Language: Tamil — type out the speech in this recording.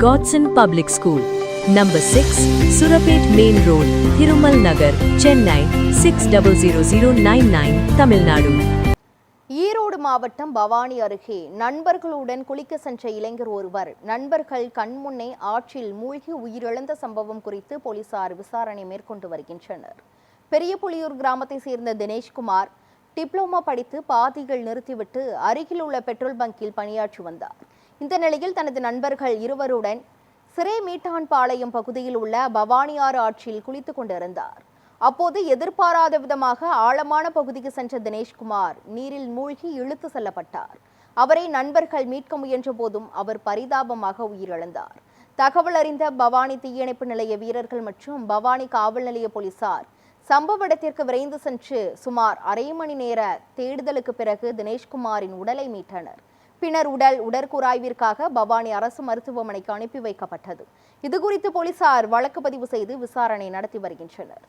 Godson Public School, Number 6, Surapet Main Road, Thirumal Nagar, Chennai 600099, Tamil Nadu. Erode மாவட்டம் பவானி அருகே நண்பர்களுடன் குளிக்க சென்ற இளைஞர் ஒருவர் நண்பர்கள் கண்முன்னே ஆற்றில் மூழ்கி உயிரிழந்த சம்பவம் குறித்து போலீசார் விசாரணை மேற்கொண்டு வருகின்றனர். பெரியபுலியூர் கிராமத்தை சேர்ந்த தினேஷ்குமார் டிப்ளோமா படித்து பாதியில் நிறுத்திவிட்டு அருகில் உள்ள பெட்ரோல் பங்கில் பணியாற்றி வந்தார். இந்த நிலையில் தனது நண்பர்கள் இருவருடன் சிறைமீட்டான்பாளையம் பகுதியில் உள்ள பவானியாறு ஆற்றில் குளித்துக் கொண்டிருந்தார். அப்போது எதிர்பாராத விதமாக ஆழமான பகுதிக்கு சென்ற தினேஷ்குமார் நீரில் மூழ்கி இழுத்து செல்லப்பட்டார். அவரை நண்பர்கள் மீட்க முயன்ற போதும் அவர் பரிதாபமாக உயிரிழந்தார். தகவல் அறிந்த பவானி தீயணைப்பு நிலைய வீரர்கள் மற்றும் பவானி காவல் நிலைய போலீசார் சம்பவ இடத்திற்கு விரைந்து சென்று சுமார் அரை மணி நேர தேடுதலுக்கு பிறகு தினேஷ்குமாரின் உடலை மீட்டனர். பின்னர் உடல் உடற்கூராய்விற்காக பவானி அரசு மருத்துவமனைக்கு அனுப்பி வைக்கப்பட்டது. இதுகுறித்து போலீசார் வழக்கு பதிவு செய்து விசாரணை நடத்தி வருகின்றனர்.